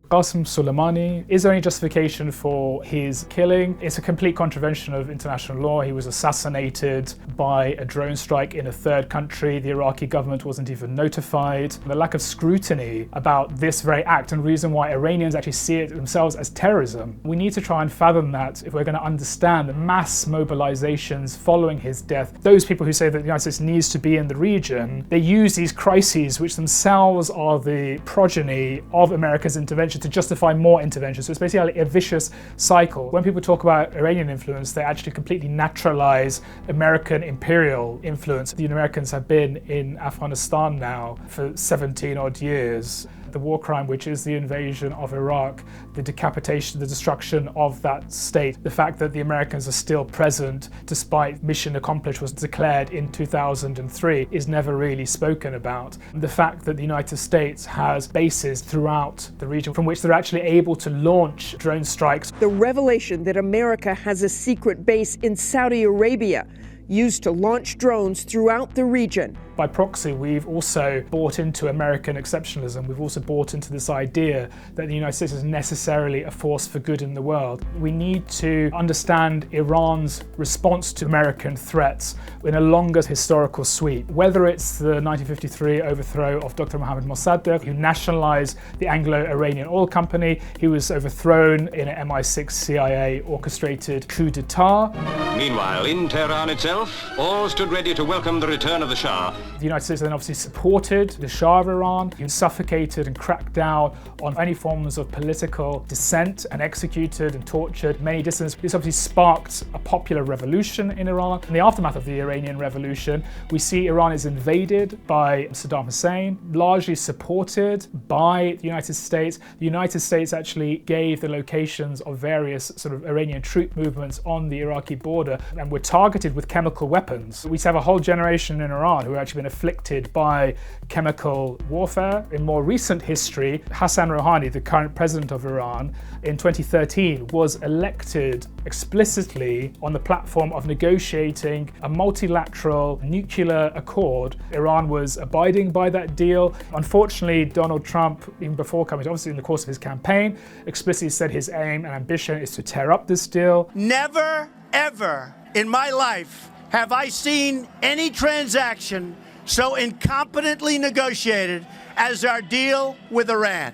Qasem Soleimani is there any justification for his killing? It's a complete contravention of international law. He was assassinated by a drone strike in a third country. The Iraqi government wasn't even notified. The lack of scrutiny about this very act and reason why Iranians actually see it themselves as terrorism. We need to try and fathom that if we're going to understand the mass mobilizations following his death. Those people who say that the United States needs to be in the region, they use these crises, which themselves are the progeny of America's intervention, to justify more intervention. So it's basically a vicious cycle. When people talk about Iranian influence, they actually completely naturalize American imperial influence. The Americans have been in Afghanistan now for 17 odd years. The war crime, which is the invasion of Iraq, the decapitation, the destruction of that state, the fact that the Americans are still present despite mission accomplished was declared in 2003 is never really spoken about. The fact that the United States has bases throughout the region from which they're actually able to launch drone strikes. The revelation that America has a secret base in Saudi Arabia used to launch drones throughout the region. By proxy, we've also bought into American exceptionalism. We've also bought into this idea that the United States is necessarily a force for good in the world. We need to understand Iran's response to American threats in a longer historical sweep. Whether it's the 1953 overthrow of Dr. Mohammad Mossadegh, who nationalized the Anglo-Iranian Oil Company, he was overthrown in an MI6 CIA orchestrated coup d'etat. Meanwhile, in Tehran itself, all stood ready to welcome the return of the Shah. The United States then obviously supported the Shah of Iran, who suffocated and cracked down on any forms of political dissent and executed and tortured many dissidents. This obviously sparked a popular revolution in Iran. In the aftermath of the Iranian Revolution, we see Iran is invaded by Saddam Hussein, largely supported by the United States. The United States actually gave the locations of various sort of Iranian troop movements on the Iraqi border and were targeted with chemical weapons. We have a whole generation in Iran who have actually been afflicted by chemical warfare. In more recent history, Hassan Rouhani, the current president of Iran, in 2013 was elected explicitly on the platform of negotiating a multilateral nuclear accord. Iran was abiding by that deal. Unfortunately, Donald Trump, even before coming, obviously in the course of his campaign, explicitly said his aim and ambition is to tear up this deal. Never, ever in my life have I seen any transaction so incompetently negotiated as our deal with Iran.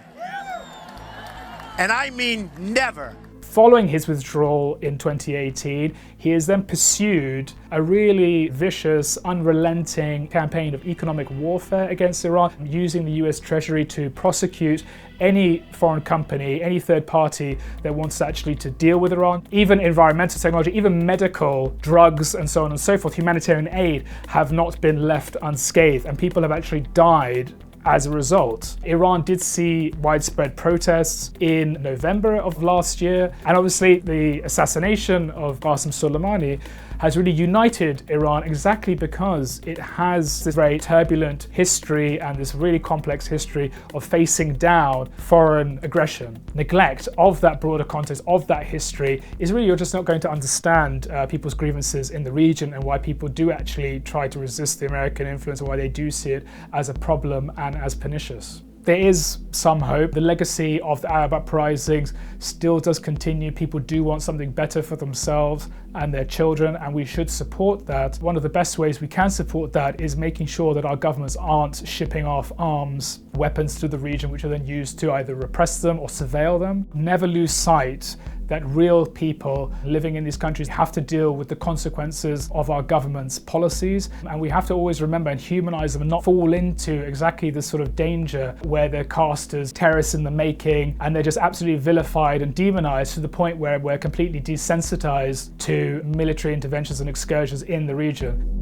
And I mean never. Following his withdrawal in 2018, he has then pursued a really vicious, unrelenting campaign of economic warfare against Iran, using the US Treasury to prosecute any foreign company, any third party that wants actually to deal with Iran. Even environmental technology, even medical drugs and so on and so forth, humanitarian aid have not been left unscathed, and people have actually died as a result. Iran did see widespread protests in November of last year, and obviously the assassination of Qasem Soleimani has really united Iran exactly because it has this very turbulent history and this really complex history of facing down foreign aggression. Neglect of that broader context, of that history, is really you're just not going to understand people's grievances in the region and why people do actually try to resist the American influence, and why they do see it as a problem and as pernicious. There is some hope. The legacy of the Arab uprisings still does continue. People do want something better for themselves and their children, and we should support that. One of the best ways we can support that is making sure that our governments aren't shipping off arms, weapons to the region, which are then used to either repress them or surveil them. Never lose sight that real people living in these countries have to deal with the consequences of our government's policies, and we have to always remember and humanize them and not fall into exactly this sort of danger where they're cast as terrorists in the making and they're just absolutely vilified and demonized to the point where we're completely desensitized to military interventions and excursions in the region.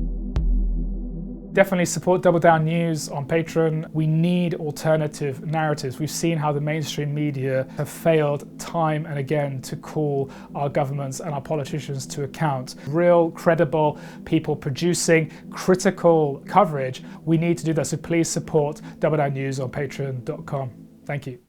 Definitely support Double Down News on Patreon. We need alternative narratives. We've seen how the mainstream media have failed time and again to call our governments and our politicians to account. Real, credible people producing critical coverage. We need to do that, so please support Double Down News on patreon.com. Thank you.